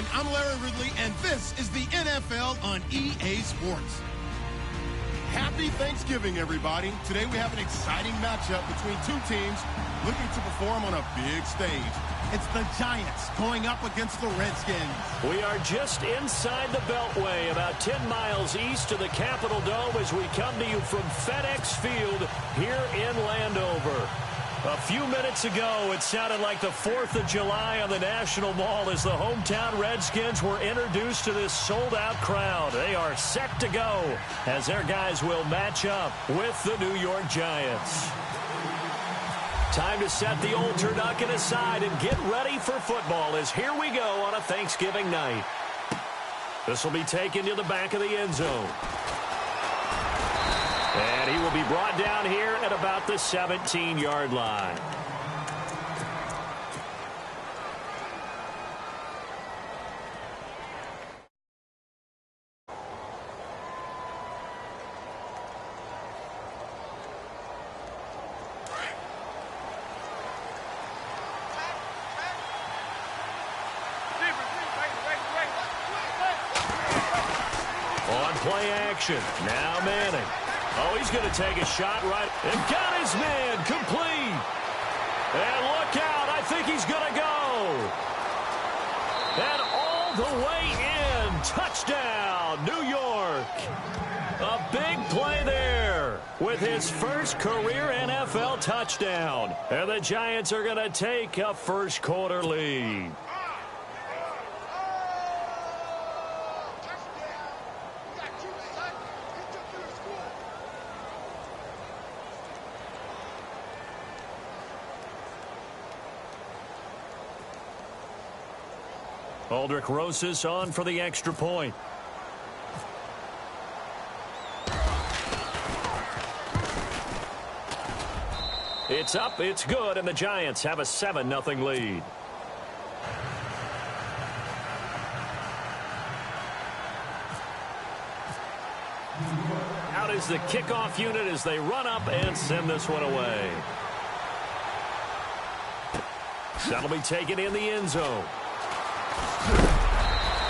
everyone. I'm Larry Ridley, and this is the NFL on EA Sports. Happy Thanksgiving, everybody. Today we have an exciting matchup between two teams looking to perform on a big stage. It's the Giants going up against the Redskins. We are just inside the Beltway, about 10 miles east of the Capitol Dome as we come to you from FedEx Field here in Landover. A few minutes ago, it sounded like the 4th of July on the National Mall as the hometown Redskins were introduced to this sold-out crowd. They are set to go as their guys will match up with the New York Giants. Time to set the old turducken aside and get ready for football as here we go on a Thanksgiving night. This will be taken to the back of the end zone. And he will be brought down here at about the 17-yard line. On play action, now Manning. Oh, he's going to take a shot right and got his man complete. And look out, I think he's going to go. And all the way in, touchdown, New York. A big play there with his first career NFL touchdown. And the Giants are going to take a first quarter lead. Aldrich Rosas on for the extra point. It's up, it's good, and the Giants have a 7-0 lead. Out is the kickoff unit as they run up and send this one away. That'll be taken in the end zone.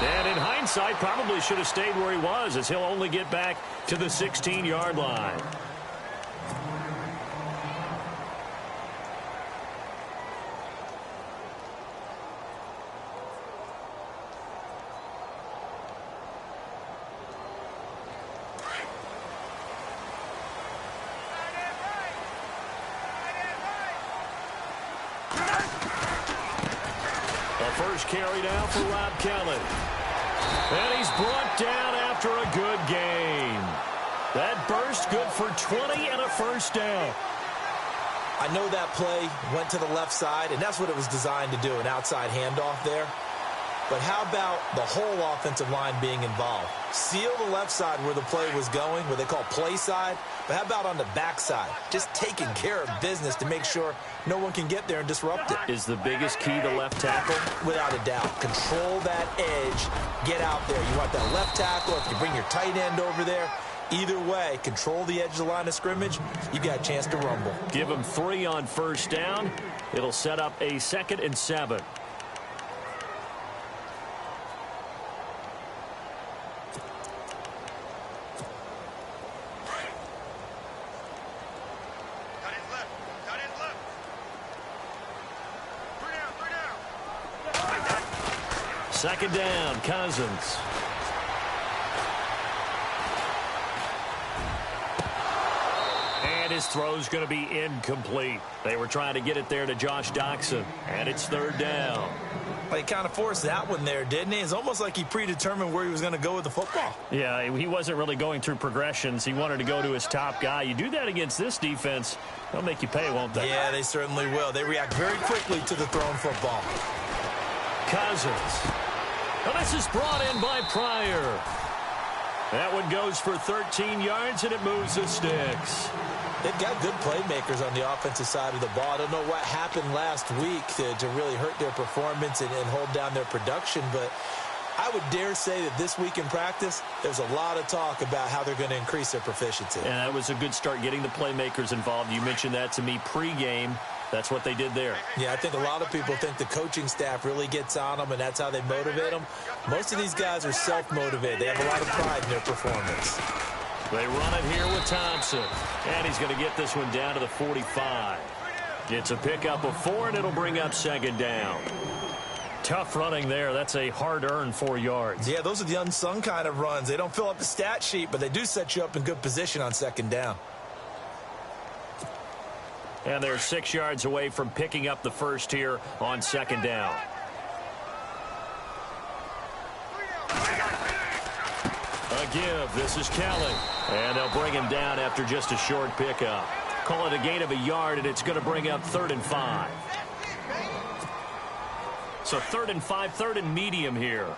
And in hindsight, probably should have stayed where he was as he'll only get back to the 16-yard line. First carry down for Rob Kelly. And he's brought down after a good game. That burst good for 20 and a first down. I know that play went to the left side, and that's what it was designed to do, an outside handoff there. But how about the whole offensive line being involved? Seal the left side where the play was going, what they call play side. But how about on the back side? Just taking care of business to make sure no one can get there and disrupt it. Is the biggest key the left tackle? Without a doubt. Control that edge. Get out there. You want that left tackle. If you bring your tight end over there, either way, control the edge of the line of scrimmage, you got a chance to rumble. Give him 3 on first down. It'll set up a 2nd and 7. Second down, Cousins. And his throw's going to be incomplete. They were trying to get it there to Josh Doxson, and it's 3rd down. Well, he kind of forced that one there, didn't he? It's almost like he predetermined where he was going to go with the football. Yeah, he wasn't really going through progressions. He wanted to go to his top guy. You do that against this defense, they'll make you pay, won't they? Yeah, they certainly will. They react very quickly to the thrown football. Cousins. Well, this is brought in by Pryor. That one goes for 13 yards, and it moves the sticks. They've got good playmakers on the offensive side of the ball. I don't know what happened last week to really hurt their performance and hold down their production, but I would dare say that this week in practice, there's a lot of talk about how they're going to increase their proficiency. And that was a good start getting the playmakers involved. You mentioned that to me pregame. That's what they did there. Yeah, I think a lot of people think the coaching staff really gets on them, and that's how they motivate them. Most of these guys are self-motivated. They have a lot of pride in their performance. They run it here with Thompson. And he's going to get this one down to the 45. It's a pickup of 4, and it'll bring up second down. Tough running there. That's a hard-earned 4 yards. Yeah, those are the unsung kind of runs. They don't fill up the stat sheet, but they do set you up in good position on second down. And they're 6 yards away from picking up the first here on second down. A give. This is Kelly. And they'll bring him down after just a short pickup. Call it a gain of a yard, and it's going to bring up 3rd and 5. So 3rd and 5, 3rd and medium here.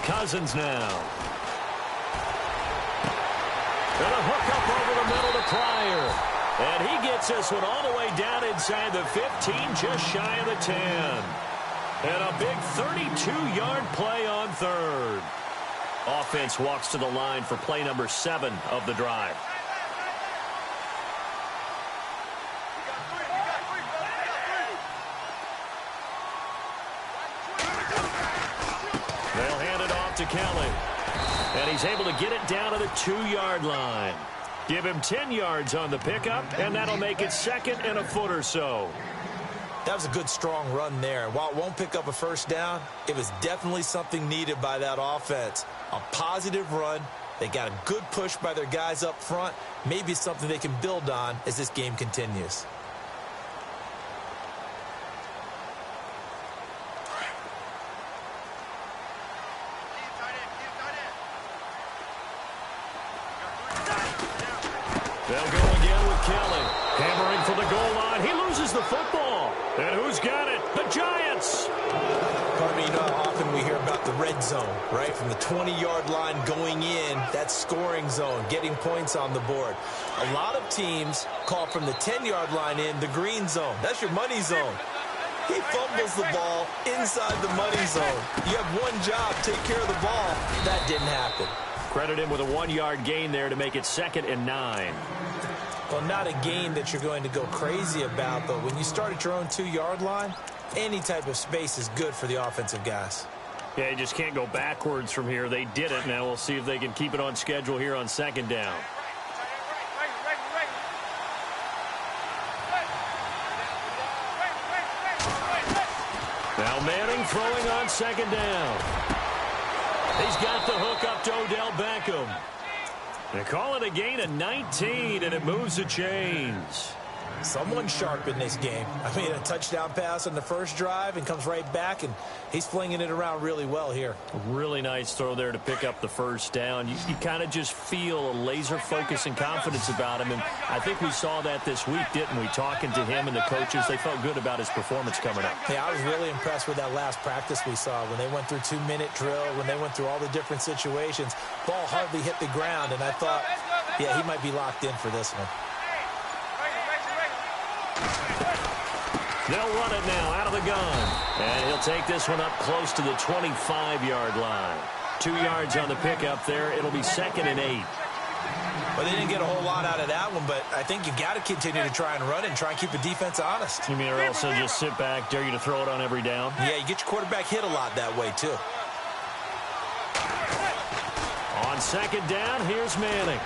Cousins now. And a hook up over the middle to Pryor. And he gets this one all the way down inside the 15, just shy of the 10. And a big 32-yard play on 3rd. Offense walks to the line for play number 7 of the drive. They'll hand it off to Kelly. And he's able to get it down to the 2-yard line. Give him 10 yards on the pickup, and that'll make it 2nd and a foot or so. That was a good, strong run there. While it won't pick up a first down, it was definitely something needed by that offense. A positive run. They got a good push by their guys up front. Maybe something they can build on as this game continues. They'll go again with Kelly. Hammering for the goal line. He loses the football. And who's got it? The Giants. Carter, you know how often we hear about the red zone, right? From the 20-yard line going in, that scoring zone, getting points on the board. A lot of teams call from the 10-yard line in the green zone. That's your money zone. He fumbles the ball inside the money zone. You have one job, take care of the ball. That didn't happen. Credit him with a 1-yard gain there to make it 2nd and 9. Well, not a gain that you're going to go crazy about, but when you start at your own 2-yard line, any type of space is good for the offensive guys. Yeah, you just can't go backwards from here. They did it. Now we'll see if they can keep it on schedule here on 2nd down. Now Manning throwing on 2nd down. He's got the hook up to Odell Beckham. They call it a gain of 19, and it moves the chains. Someone sharp in this game. I mean, a touchdown pass on the first drive and comes right back, and he's flinging it around really well here. Really nice throw there to pick up the first down. You kind of just feel a laser focus and confidence about him, and I think we saw that this week, didn't we? Talking to him and the coaches, they felt good about his performance coming up. Yeah, I was really impressed with that last practice we saw when they went through 2-minute drill, when they went through all the different situations. Ball hardly hit the ground, and I thought, yeah, he might be locked in for this one. They'll run it now out of the gun. And he'll take this one up close to the 25-yard line. 2 yards on the pickup there. It'll be 2nd and 8. Well, they didn't get a whole lot out of that one, but I think you got to continue to try and run it and try and keep the defense honest. You mean or also just sit back, dare you to throw it on every down? Yeah, you get your quarterback hit a lot that way, too. On 2nd down, here's Manning.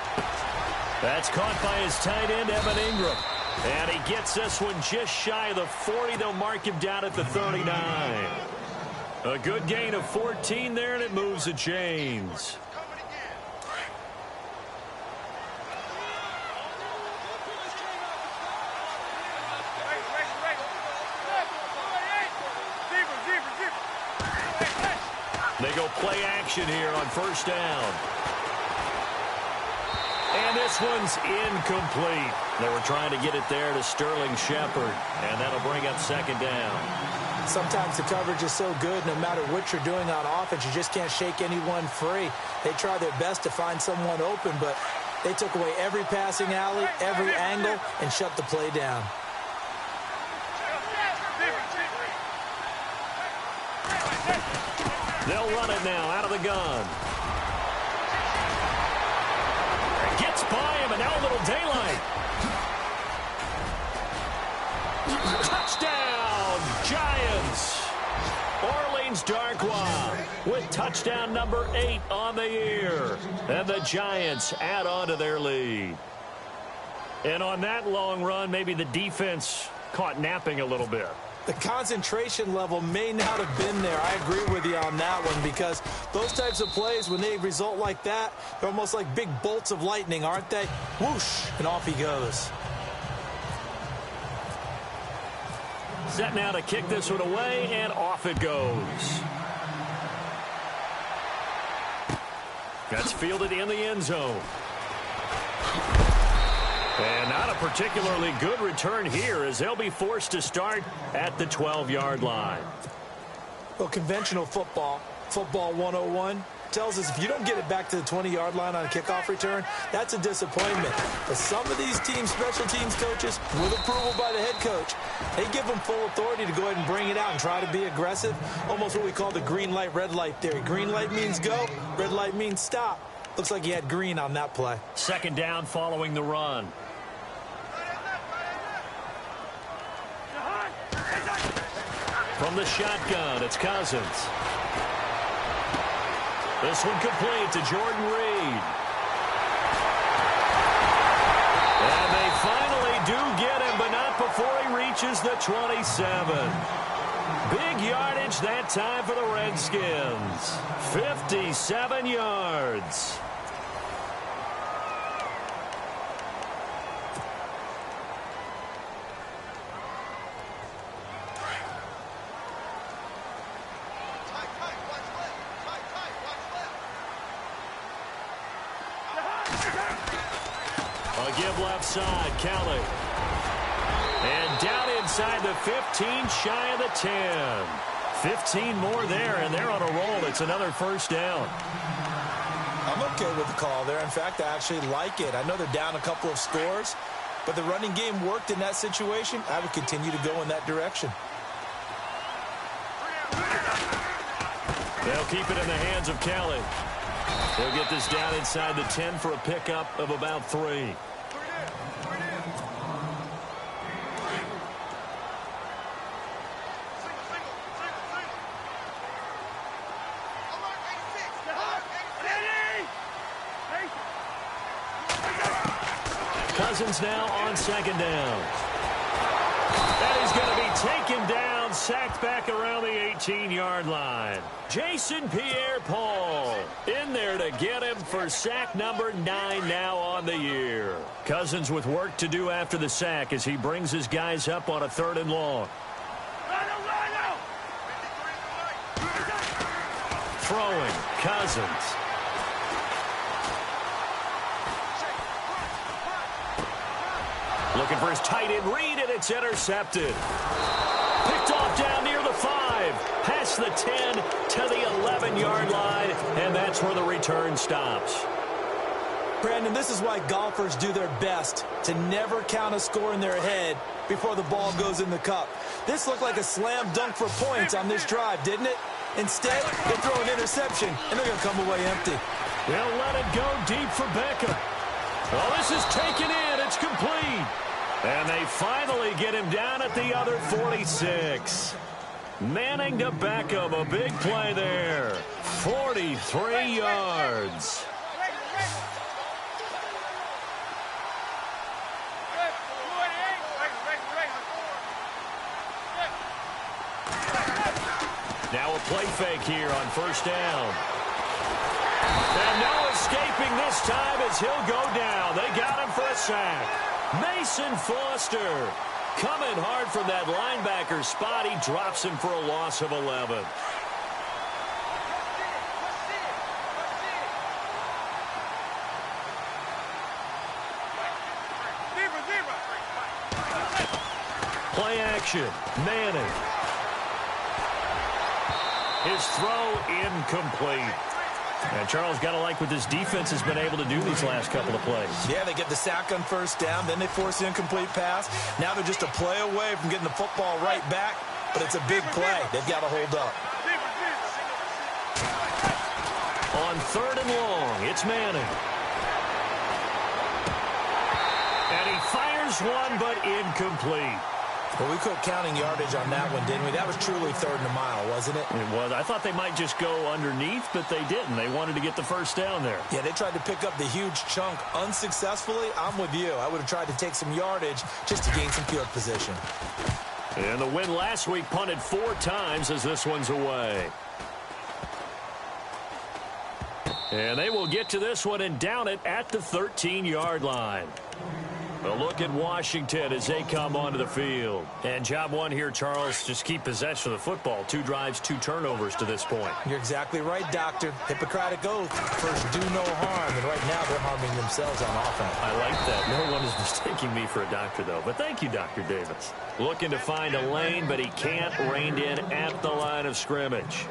That's caught by his tight end, Evan Ingram. And he gets this one just shy of the 40. They'll mark him down at the 39. A good gain of 14 there, and it moves the chains. They go play action here on 1st down. And this one's incomplete. They were trying to get it there to Sterling Shepard, and that'll bring up 2nd down. Sometimes the coverage is so good, no matter what you're doing on offense, you just can't shake anyone free. They try their best to find someone open, but they took away every passing alley, every angle, and shut the play down. They'll run it now out of the gun. Gets by him, and now a little daylight. Touchdown, Giants. Orleans Darkwa with touchdown number 8 on the year. And the Giants add on to their lead. And on that long run, maybe the defense caught napping a little bit. The concentration level may not have been there. I agree with you on that one, because those types of plays, when they result like that, they're almost like big bolts of lightning, aren't they? Whoosh, and off he goes. Set now to kick this one away, and off it goes. That's fielded in the end zone. And not a particularly good return here, as they'll be forced to start at the 12-yard line. Well, conventional football 101, tells us if you don't get it back to the 20-yard line on a kickoff return, that's a disappointment. But some of these teams, special teams coaches, with approval by the head coach, they give them full authority to go ahead and bring it out and try to be aggressive, almost what we call the green light, red light theory. Green light means go, red light means stop. Looks like he had green on that play. Second down following the run. From the shotgun, it's Cousins. This one complete to Jordan Reed. And they finally do get him, but not before he reaches the 27. Big yardage that time for the Redskins. 57 yards. A give left side, Kelly. And down inside the 15, shy of the 10. 15 more there, and they're on a roll. It's another first down. I'm okay with the call there. In fact, I actually like it. I know they're down a couple of scores, but the running game worked in that situation. I would continue to go in that direction. They'll keep it in the hands of Kelly. They'll get this down inside the 10 for a pickup of about 3. Cousins now on second down. And he's going to be taken down, sacked back around the 18-yard line. Jason Pierre-Paul in there to get him for sack number 9 now on the year. Cousins with work to do after the sack as he brings his guys up on a 3rd and long. Throwing, Cousins. Looking for his tight end Reed, and it's intercepted. Picked off down near the 5. Past the 10 to the 11-yard line, and that's where the return stops. Brandon, this is why golfers do their best to never count a score in their head before the ball goes in the cup. This looked like a slam dunk for points on this drive, didn't it? Instead, they throw an interception, and they're going to come away empty. They'll let it go deep for Beckham. Well, this is taken in. It's complete. And they finally get him down at the other 46. Manning to Beckham, a big play there. 43 yards. Now a play fake here on first down. And no escaping this time as he'll go down. They got him for a sack. Mason Foster coming hard from that linebacker spot. He drops him for a loss of 11. Play action. Manning. His throw incomplete. And Charles, got to like what this defense has been able to do these last couple of plays. Yeah, they get the sack on first down, then they force the incomplete pass. Now they're just a play away from getting the football right back, but it's a big play. They've got to hold up. on 3rd and long. It's Manning. And he fires one, but incomplete. Well, we quit counting yardage on that one, didn't we? That was truly 3rd and a mile, wasn't it? It was. I thought they might just go underneath, but they didn't. They wanted to get the first down there. Yeah, they tried to pick up the huge chunk unsuccessfully. I'm with you. I would have tried to take some yardage just to gain some field position. And the win last week punted 4 times as this one's away. And they will get to this one and down it at the 13-yard line. A look at Washington as they come onto the field. And job one here, Charles, just keep possession of the football. 2 drives, 2 turnovers to this point. You're exactly right, Doctor. Hippocratic oath. First, do no harm. And right now, they're harming themselves on offense. I like that. No one is mistaking me for a doctor, though. But thank you, Dr. Davis. Looking to find a lane, but he can't. Reined in at the line of scrimmage.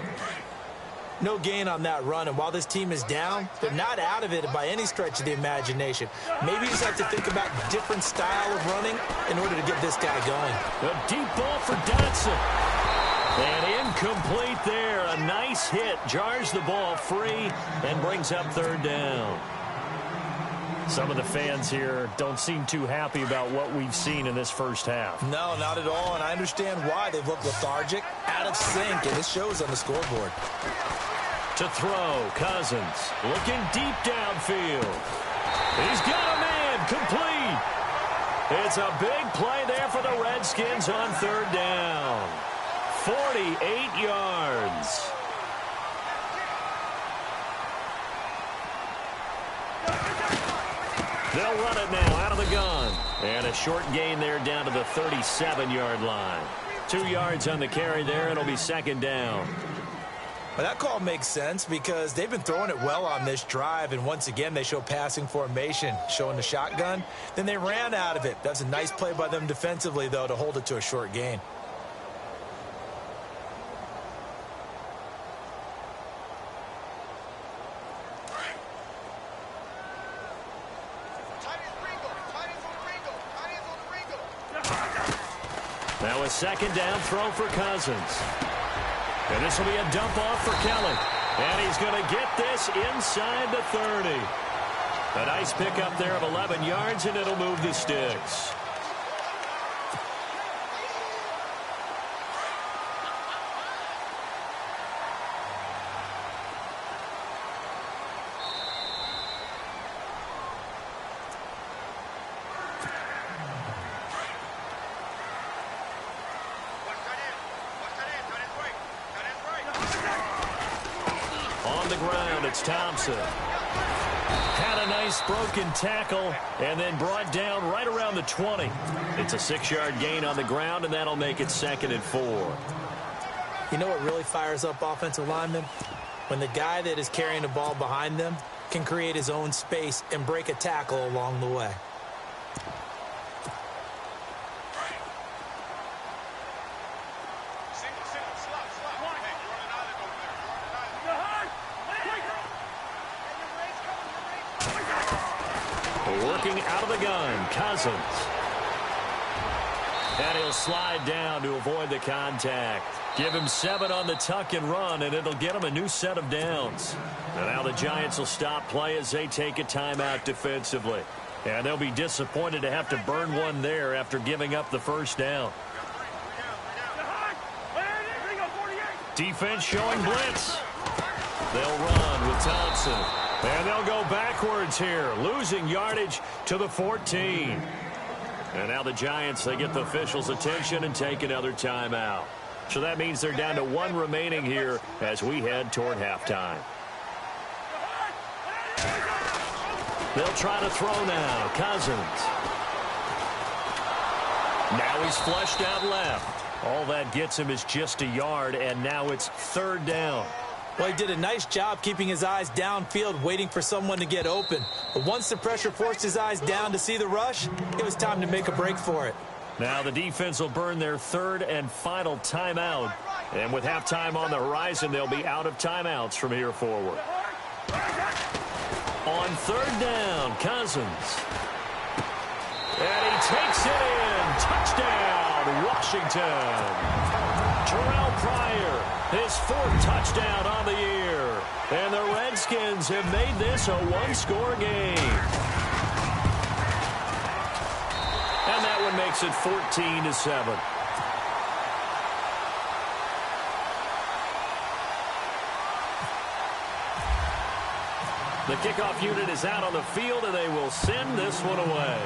No gain on that run, and while this team is down, they're not out of it by any stretch of the imagination. Maybe you just have to think about a different style of running in order to get this guy going. A deep ball for Dotson. And incomplete there. A nice hit. Jars the ball free and brings up 3rd down. Some of the fans here don't seem too happy about what we've seen in this first half. No, not at all, and I understand why. They've looked lethargic, out of sync, and it shows on the scoreboard. To throw, Cousins looking deep downfield. He's got a man, complete. It's a big play there for the Redskins on 3rd down. 48 yards. They'll run it now out of the gun. And a short gain there down to the 37-yard line. 2 yards on the carry there. It'll be 2nd down. Well, that call makes sense because they've been throwing it well on this drive, and once again they show passing formation, showing the shotgun. Then they ran out of it. That's a nice play by them defensively, though, to hold it to a short gain. Now a 2nd down throw for Cousins. And this will be a dump off for Kelly. And he's going to get this inside the 30. A nice pickup there of 11 yards, and it'll move the sticks. It's Thompson. Had a nice broken tackle and then brought down right around the 20. It's a 6-yard gain on the ground, and that'll make it 2nd and 4. You know what really fires up offensive linemen? When the guy that is carrying the ball behind them can create his own space and break a tackle along the way. Working out of the gun, Cousins. And he'll slide down to avoid the contact. Give him 7 on the tuck and run, and it'll get him a new set of downs. And now the Giants will stop play as they take a timeout defensively. And they'll be disappointed to have to burn one there after giving up the first down. Defense showing blitz. They'll run with Thompson. And they'll go backwards here, losing yardage to the 14. And now the Giants, they get the officials' attention and take another timeout. So that means they're down to 1 remaining here as we head toward halftime. They'll try to throw now. Cousins. Now he's flushed out left. All that gets him is just a yard, and now it's 3rd down. Well, he did a nice job keeping his eyes downfield, waiting for someone to get open. But once the pressure forced his eyes down to see the rush, it was time to make a break for it. Now the defense will burn their 3rd and final timeout. And with halftime on the horizon, they'll be out of timeouts from here forward. On 3rd down, Cousins. And he takes it in. Touchdown, Washington. Terrell Pryor, his 4th touchdown on the year. And the Redskins have made this a one-score game. And that one makes it 14-7. The kickoff unit is out on the field, and they will send this one away.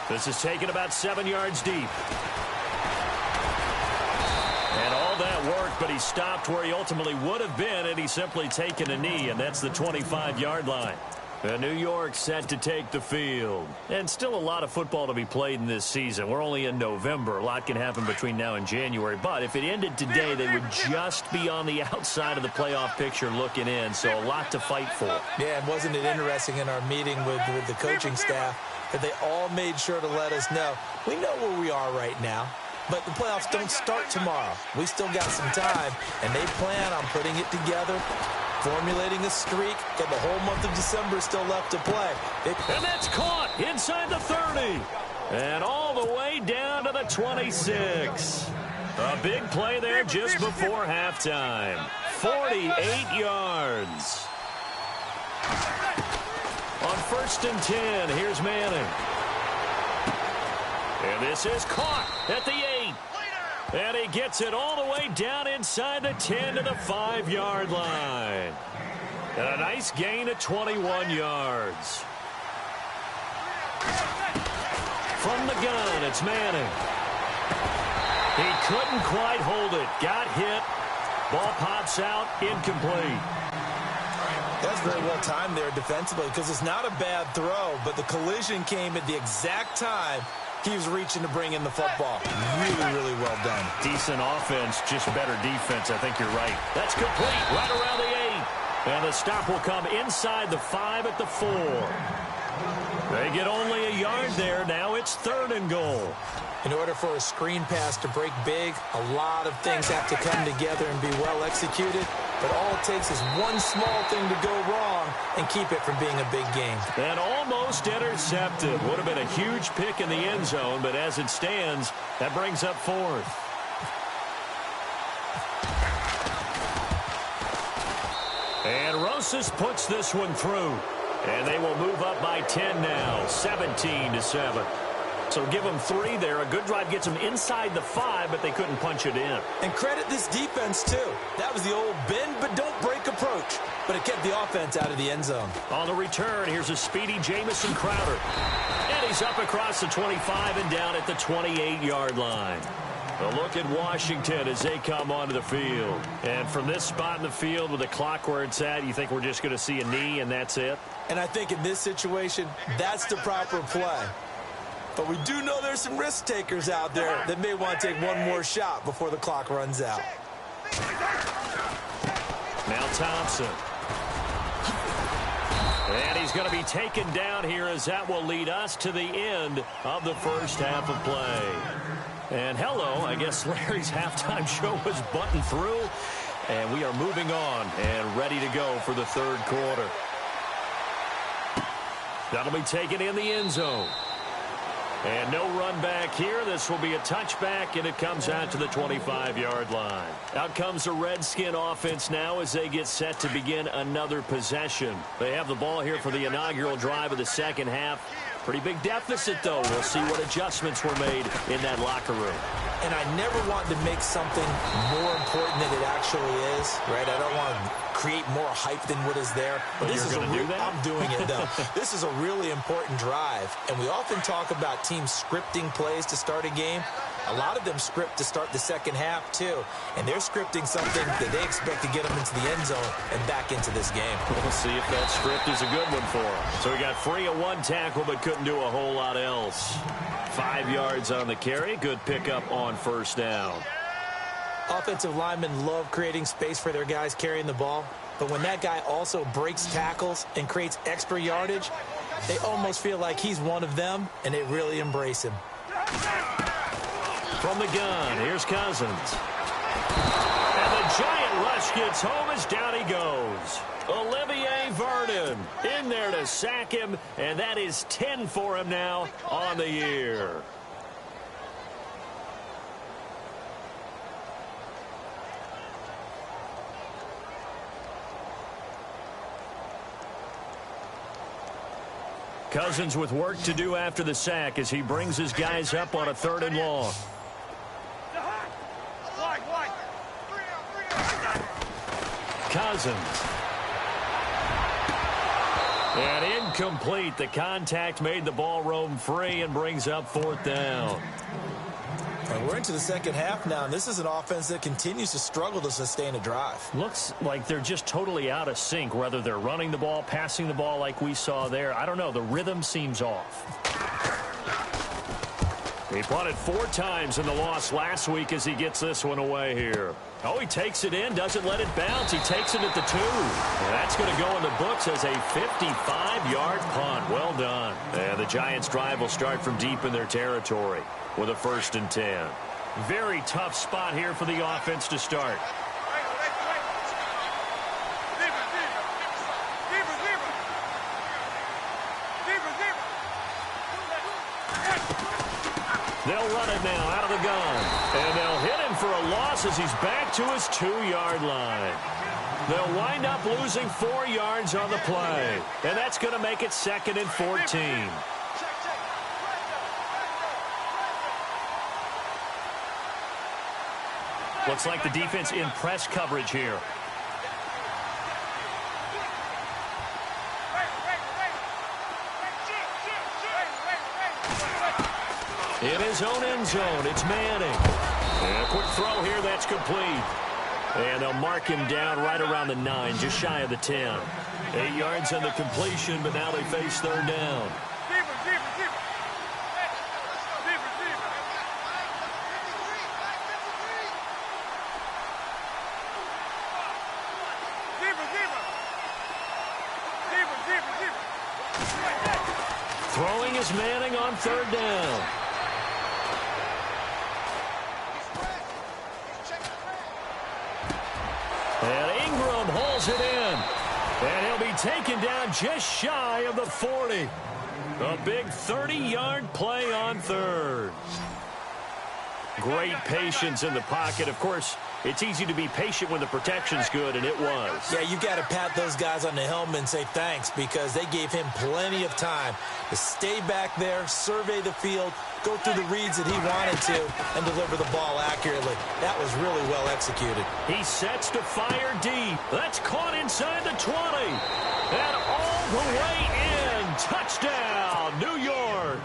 This is taken about 7 yards deep. And all that work, but he stopped where he ultimately would have been, and he's simply taken a knee, and that's the 25-yard line. New York set to take the field. And still a lot of football to be played in this season. We're only in November. A lot can happen between now and January. But if it ended today, they would just be on the outside of the playoff picture looking in. So a lot to fight for. Yeah, and wasn't it interesting in our meeting with the coaching staff that they all made sure to let us know, we know where we are right now. But the playoffs don't start tomorrow. We still got some time, and they plan on putting it together, formulating a streak, and the whole month of December is still left to play. And that's caught inside the 30. And all the way down to the 26. A big play there just before halftime. 48 yards. On 1st and 10, here's Manning. And this is caught at the 8. And he gets it all the way down inside the 10 to the 5-yard line. And a nice gain of 21 yards. From the gun, it's Manning. He couldn't quite hold it. Got hit. Ball pops out, incomplete. That's very well timed there defensively because it's not a bad throw, but the collision came at the exact time he was reaching to bring in the football. Really, really well done. Decent offense, just better defense. I think you're right. That's complete right around the 8. And the stop will come inside the 5 at the 4. They get only a yard there. Now it's 3rd and goal. In order for a screen pass to break big, a lot of things have to come together and be well executed. But all it takes is one small thing to go wrong and keep it from being a big game. And almost intercepted. Would have been a huge pick in the end zone, but as it stands, that brings up 4th. And Rosas puts this one through. And they will move up by 10 now, 17-7. So give them 3 there. A good drive gets them inside the 5, but they couldn't punch it in. And credit this defense, too. That was the old bend but don't break approach. But it kept the offense out of the end zone. On the return, here's a speedy Jamison Crowder. And he's up across the 25 and down at the 28-yard line. A look at Washington as they come onto the field. And from this spot in the field with the clock where it's at, you think we're just going to see a knee and that's it? And I think in this situation, that's the proper play. But we do know there's some risk takers out there that may want to take one more shot before the clock runs out. Now Thompson. And he's going to be taken down here as that will lead us to the end of the first half of play. And hello, I guess Larry's halftime show was buttoned through. And we are moving on and ready to go for the 3rd quarter. That'll be taken in the end zone. And no run back here. This will be a touchback, and it comes out to the 25-yard line. Out comes the Redskin offense now as they get set to begin another possession. They have the ball here for the inaugural drive of the second half. Pretty big deficit, though. We'll see what adjustments were made in that locker room. And I never want to make something more important than it actually is, right? I don't want to create more hype than what is there. But this is going to do that? I'm doing it, though. This is a really important drive. And we often talk about teams scripting plays to start a game. A lot of them script to start the second half, too. And they're scripting something that they expect to get them into the end zone and back into this game. We'll see if that script is a good one for them. So we got free of 1 tackle, but couldn't do a whole lot else. 5 yards on the carry. Good pickup on first down. Offensive linemen love creating space for their guys carrying the ball. But when that guy also breaks tackles and creates extra yardage, they almost feel like he's one of them, and they really embrace him. From the gun, here's Cousins. And the giant rush gets home as down he goes. Olivier Vernon in there to sack him, and that is 10 for him now on the year. Cousins with work to do after the sack as he brings his guys up on a 3rd and long. Cousins. And incomplete. The contact made the ball roam free and brings up 4th down. And we're into the second half now, and this is an offense that continues to struggle to sustain a drive. Looks like they're just totally out of sync, whether they're running the ball, passing the ball like we saw there. I don't know. The rhythm seems off. He punted 4 times in the loss last week as he gets this one away here. Oh, he takes it in, doesn't let it bounce. He takes it at the 2. And that's going to go in the books as a 55-yard punt. Well done. And the Giants' drive will start from deep in their territory with a 1st and 10. Very tough spot here for the offense to start. They'll run it now out of the gun. And they'll hit him for a loss as he's back to his 2-yard line. They'll wind up losing 4 yards on the play. And that's going to make it 2nd and 14. Looks like the defense in press coverage here. In his own end zone, it's Manning. And a quick throw here, that's complete. And they'll mark him down right around the 9, just shy of the 10. 8 yards on the completion, but now they face 3rd down. Throwing is Manning on 3rd down. And Ingram holds it in. And he'll be taken down just shy of the 40. A big 30-yard play on 3rd. Great patience in the pocket. Of course, it's easy to be patient when the protection's good, and it was. Yeah, you've got to pat those guys on the helmet and say thanks because they gave him plenty of time to stay back there, survey the field, go through the reads that he wanted to, and deliver the ball accurately. That was really well executed. He sets to fire deep. That's caught inside the 20. And all the way in. Touchdown, New York.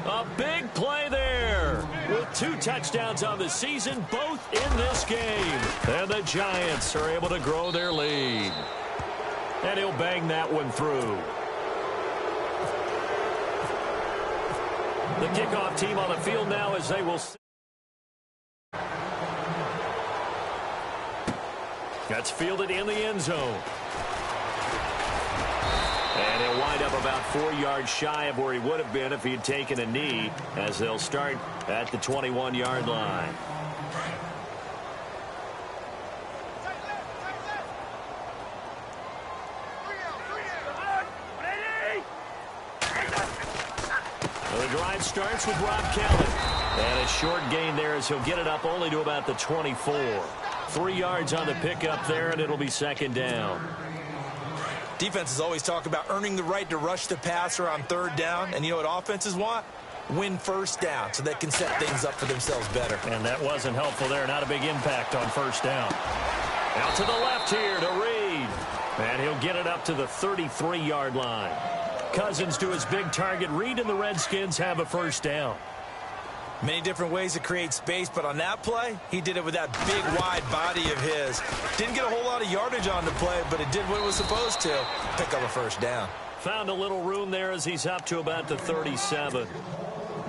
A big play there with 2 touchdowns on the season, both in this game. And the Giants are able to grow their lead. And he'll bang that one through. The kickoff team on the field now as they will. That's fielded in the end zone. And he'll wind up about 4 yards shy of where he would have been if he had taken a knee, as they'll start at the 21-yard line. The drive starts with Rob Kelly. And a short gain there as he'll get it up only to about the 24. 3 yards on the pickup there, and it'll be 2nd down. Defenses always talk about earning the right to rush the passer on 3rd down. And you know what offenses want? Win 1st down so they can set things up for themselves better. And that wasn't helpful there. Not a big impact on 1st down. Out to the left here to Reed. And he'll get it up to the 33-yard line. Cousins to his big target. Reed and the Redskins have a 1st down. Many different ways to create space, but on that play, he did it with that big, wide body of his. Didn't get a whole lot of yardage on the play, but it did what it was supposed to. Pick up a 1st down. Found a little room there as he's up to about the 37.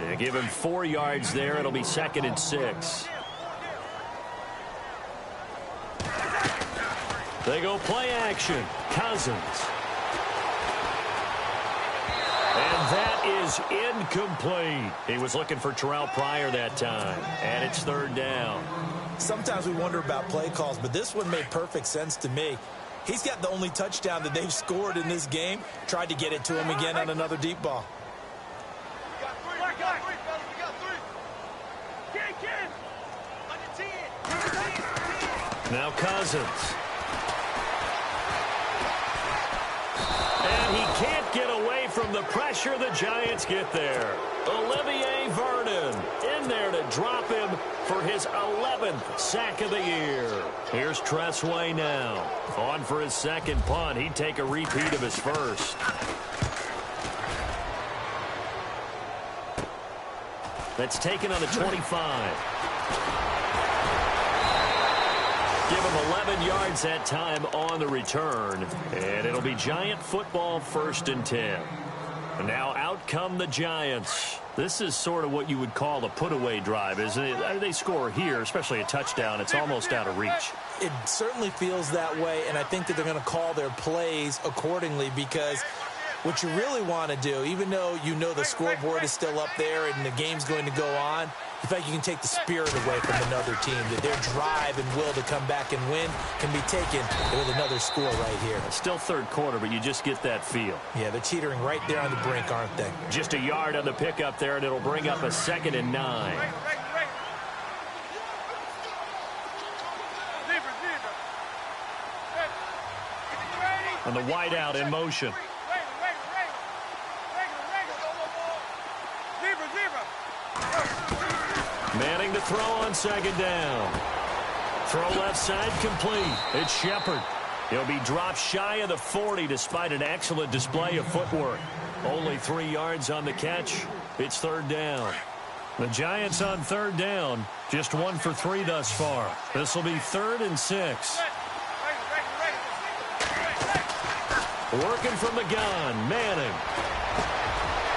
They give him 4 yards there. It'll be 2nd and 6. They go play action. Cousins. And that is incomplete. He was looking for Terrell Pryor that time. And it's 3rd down. Sometimes we wonder about play calls, but this one made perfect sense to me. He's got the only touchdown that they've scored in this game. Tried to get it to him again on another deep ball. Now Cousins. And he can't get away from the pressure, the Giants get there. Olivier Vernon in there to drop him for his 11th sack of the year. Here's Tressway now. On for his second punt. He'd take a repeat of his first. That's taken on the 25. Give him 11 yards that time on the return. And it'll be Giant football, 1st and 10. And now out come the Giants. This is sort of what you would call a put-away drive, isn't it? They score here, especially a touchdown. It's almost out of reach. It certainly feels that way, and I think that they're going to call their plays accordingly, because what you really want to do, even though you know the scoreboard is still up there and the game's going to go on, the fact you can take the spirit away from another team, that their drive and will to come back and win can be taken with another score right here. It's still third quarter, but you just get that feel. Yeah, they're teetering right there on the brink, aren't they? Just a yard on the pickup there, and it'll bring up a 2nd and 9. And the wideout in motion. Manning to throw on 2nd down. Throw left side complete. It's Shepard. He'll be dropped shy of the 40 despite an excellent display of footwork. Only 3 yards on the catch. It's 3rd down. The Giants on 3rd down. Just 1 for 3 thus far. This will be 3rd and 6. Working from the gun. Manning.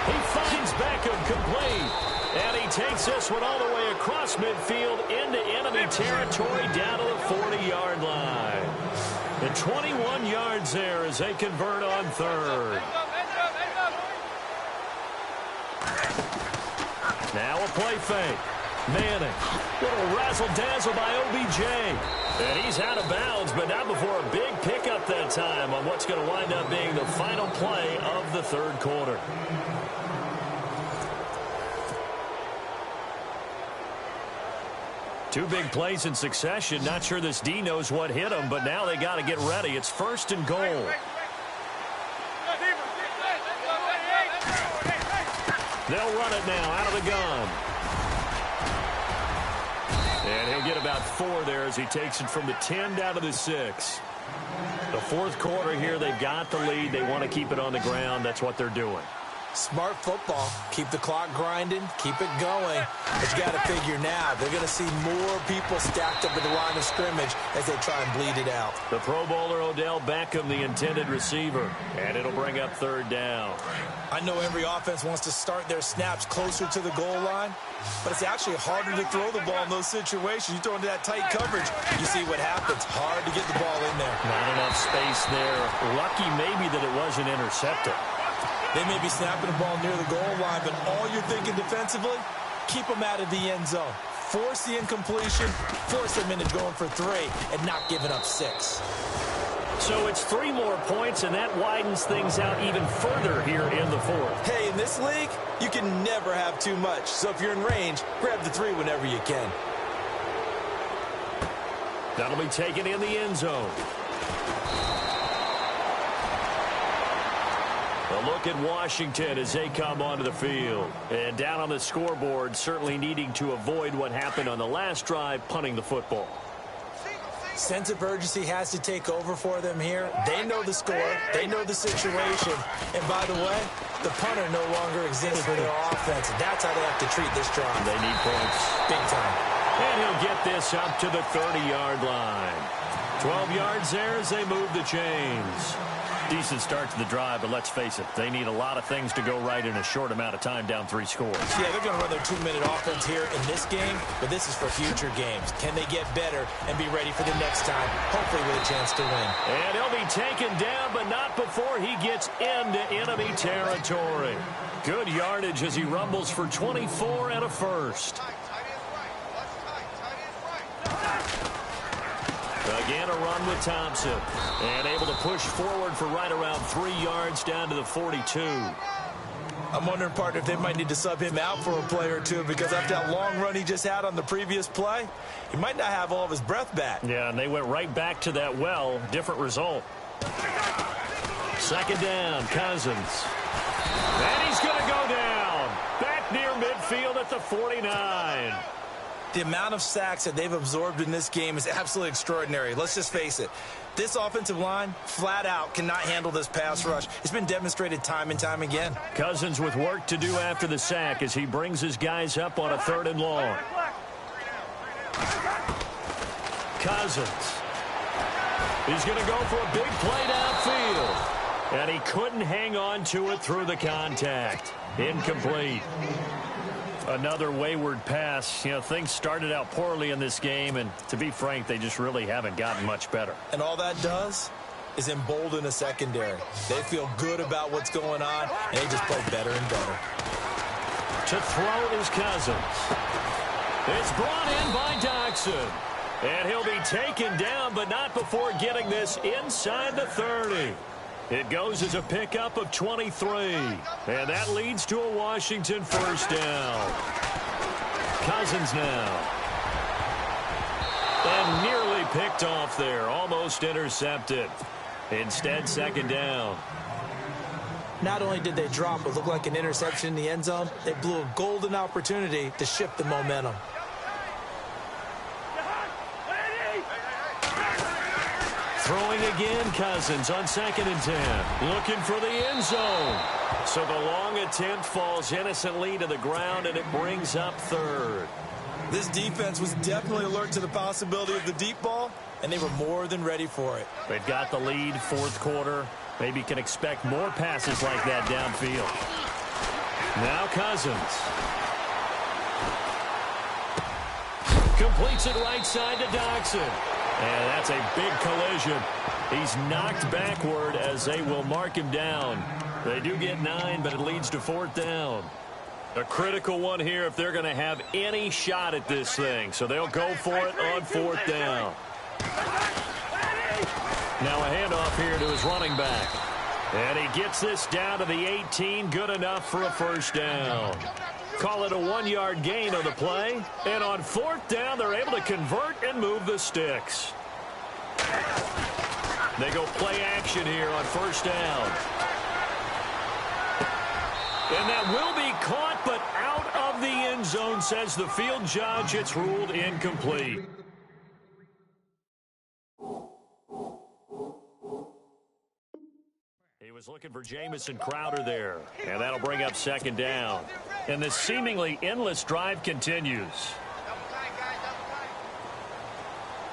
He finds Beckham complete. And he takes this one all the way across midfield into enemy territory down to the 40-yard line. And 21 yards there as they convert on 3rd. Now a play fake. Manning. Little razzle-dazzle by OBJ. And he's out of bounds, but not before a big pickup that time on what's going to wind up being the final play of the 3rd quarter. Two big plays in succession. Not sure this D knows what hit him, but now they got to get ready. It's 1st and goal. They'll run it now out of the gun. And he'll get about 4 there as he takes it from the 10 down to the 6. The 4th quarter here, they've got the lead. They want to keep it on the ground. That's what they're doing. Smart football. Keep the clock grinding. Keep it going. But you got to figure now, they're going to see more people stacked up at the line of scrimmage as they try and bleed it out. The Pro Bowler Odell Beckham, the intended receiver. And it'll bring up 3rd down. I know every offense wants to start their snaps closer to the goal line, but it's actually harder to throw the ball in those situations. You throw into that tight coverage, you see what happens. Hard to get the ball in there. Not enough space there. Lucky maybe that it wasn't intercepted. They may be snapping the ball near the goal line, but all you're thinking defensively, keep them out of the end zone. Force the incompletion, force them into going for 3, and not giving up 6. So it's 3 more points, and that widens things out even further here in the 4th. Hey, in this league, you can never have too much. So if you're in range, grab the 3 whenever you can. That'll be taken in the end zone. A look at Washington as they come onto the field. And down on the scoreboard, certainly needing to avoid what happened on the last drive, punting the football. Sense of urgency has to take over for them here. They know the score. They know the situation. And by the way, the punter no longer exists for their offense. And that's how they have to treat this drive. They need points. Big time. And he'll get this up to the 30-yard line. 12 yards there as they move the chains. Decent start to the drive, but let's face it, they need a lot of things to go right in a short amount of time, down 3 scores. Yeah, they're going to run their 2-minute offense here in this game, but this is for future games. Can they get better and be ready for the next time, hopefully with a chance to win? And he'll be taken down, but not before he gets into enemy territory. Good yardage as he rumbles for 24 and a first. Again, a run with Thompson. And able to push forward for right around 3 yards down to the 42. I'm wondering, partner, if they might need to sub him out for a play or two, because after that long run he just had on the previous play, he might not have all of his breath back. Yeah, and they went right back to that well. Different result. 2nd down, Cousins. And he's going to go down. Back near midfield at the 49. The amount of sacks that they've absorbed in this game is absolutely extraordinary. Let's just face it. This offensive line, flat out, cannot handle this pass rush. It's been demonstrated time and time again. Cousins with work to do after the sack as he brings his guys up on a 3rd and long. Cousins. He's going to go for a big play downfield. And he couldn't hang on to it through the contact. Incomplete. Another wayward pass. You know, things started out poorly in this game, and to be frank, they just really haven't gotten much better. And all that does is embolden a secondary. They feel good about what's going on, and they just play better and better. To throw is Cousins. It's brought in by Doxson. And he'll be taken down, but not before getting this inside the 30. It goes as a pickup of 23. And that leads to a Washington 1st down. Cousins now. And nearly picked off there. Almost intercepted. Instead, 2nd down. Not only did they drop what looked like an interception in the end zone, they blew a golden opportunity to shift the momentum. Throwing again, Cousins on 2nd and 10. Looking for the end zone. So the long attempt falls innocently to the ground, and it brings up 3rd. This defense was definitely alert to the possibility of the deep ball, and they were more than ready for it. They've got the lead, 4th quarter. Maybe can expect more passes like that downfield. Now Cousins. Completes it right side to Doxson. And that's a big collision. He's knocked backward as they will mark him down. They do get 9, but it leads to 4th down. A critical one here if they're going to have any shot at this thing. So they'll go for it on 4th down. Now a handoff here to his running back. And he gets this down to the 18. Good enough for a 1st down. Call it a 1-yard gain on the play. And on 4th down, they're able to convert and move the sticks. They go play action here on 1st down. And that will be caught, but out of the end zone, says the field judge. It's ruled incomplete. He was looking for Jamison Crowder there, and that'll bring up 2nd down. And the seemingly endless drive continues.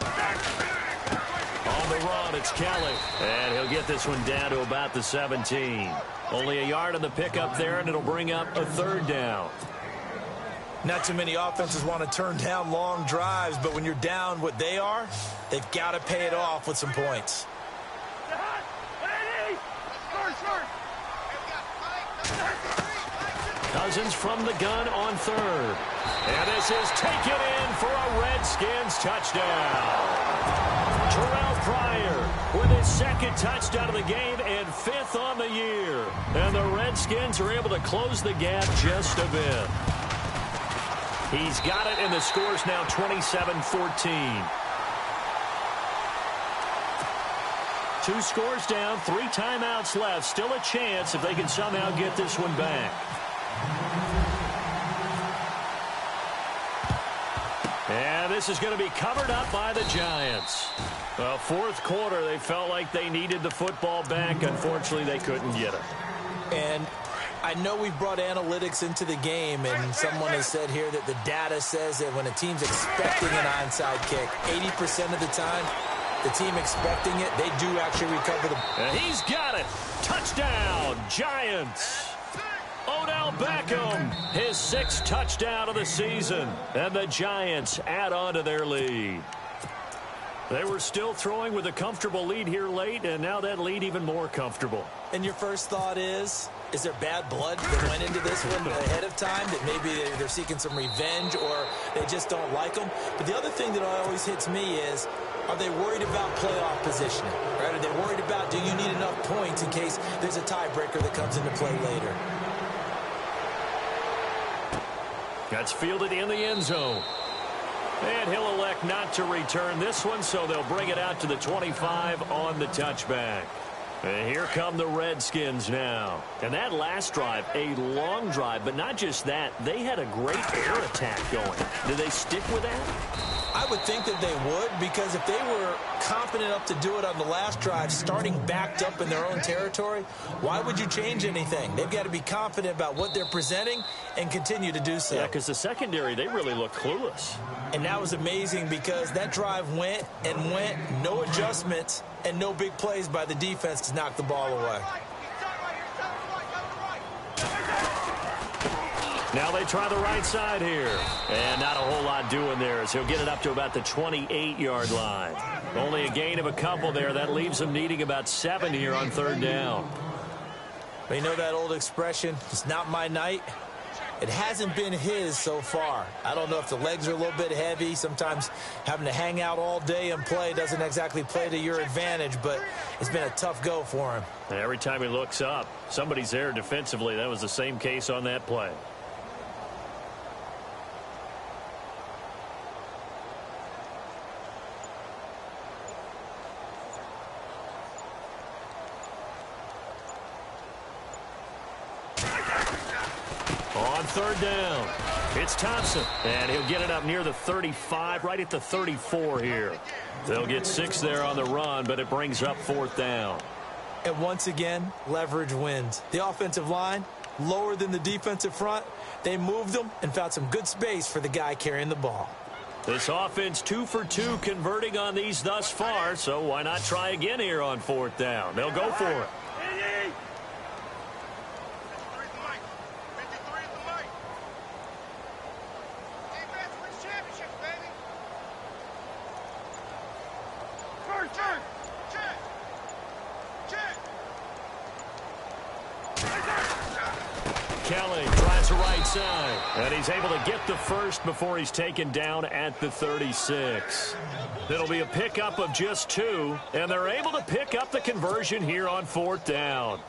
On the run, it's Kelly. And he'll get this one down to about the 17. Only a yard on the pickup there, and it'll bring up a 3rd down. Not too many offenses want to turn down long drives, but when you're down what they are, they've got to pay it off with some points. Cousins from the gun on 3rd. And this is taken in for a Redskins touchdown. Terrell Pryor with his 2nd touchdown of the game and 5th on the year. And the Redskins are able to close the gap just a bit. He's got it, and the score's now 27-14. 2 scores down, 3 timeouts left. Still a chance if they can somehow get this one back. And this is going to be covered up by the Giants. Well, 4th quarter, they felt like they needed the football back. Unfortunately, they couldn't get it. And I know we've brought analytics into the game, and someone has said here that the data says that when a team's expecting an onside kick, 80% of the time, the team expecting it, they do actually recover the... And he's got it. Touchdown, Giants. Odell Beckham, his 6th touchdown of the season. And the Giants add on to their lead. They were still throwing with a comfortable lead here late, and now that lead even more comfortable. And your first thought is there bad blood that went into this one ahead of time, that maybe they're seeking some revenge or they just don't like them? But the other thing that always hits me is, are they worried about playoff positioning? Right? Are they worried about, do you need enough points in case there's a tiebreaker that comes into play later? That's fielded in the end zone. And he'll elect not to return this one, so they'll bring it out to the 25 on the touchback. And here come the Redskins now. And that last drive, a long drive, but not just that. They had a great air attack going. Do they stick with that? I would think that they would, because if they were confident enough to do it on the last drive, starting backed up in their own territory, why would you change anything? They've got to be confident about what they're presenting and continue to do so. Yeah, because the secondary, they really looked clueless. And that was amazing because that drive went and went, no adjustments, and no big plays by the defense to knock the ball away. Now they try the right side here. And not a whole lot doing there as he'll get it up to about the 28-yard line. Only a gain of a couple there. That leaves him needing about 7 here on 3rd down. But you know that old expression, it's not my night? It hasn't been his so far. I don't know if the legs are a little bit heavy. Sometimes having to hang out all day and play doesn't exactly play to your advantage, but it's been a tough go for him. And every time he looks up, somebody's there defensively. That was the same case on that play. On 3rd down, it's Thompson, and he'll get it up near the 35, right at the 34 here. They'll get 6 there on the run, but it brings up 4th down. And once again, leverage wins. The offensive line, lower than the defensive front. They moved them and found some good space for the guy carrying the ball. This offense 2 for 2 converting on these thus far, so why not try again here on 4th down? They'll go for it. Kelly tries the right side, and he's able to get the first before he's taken down at the 36. It'll be a pickup of just 2, and they're able to pick up the conversion here on 4th down.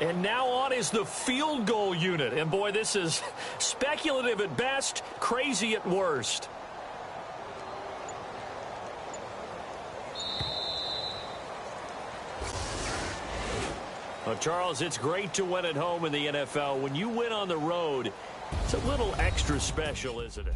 And now on is the field goal unit. And, boy, this is speculative at best, crazy at worst. Well, Charles, it's great to win at home in the NFL. When you win on the road, it's a little extra special, isn't it?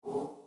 All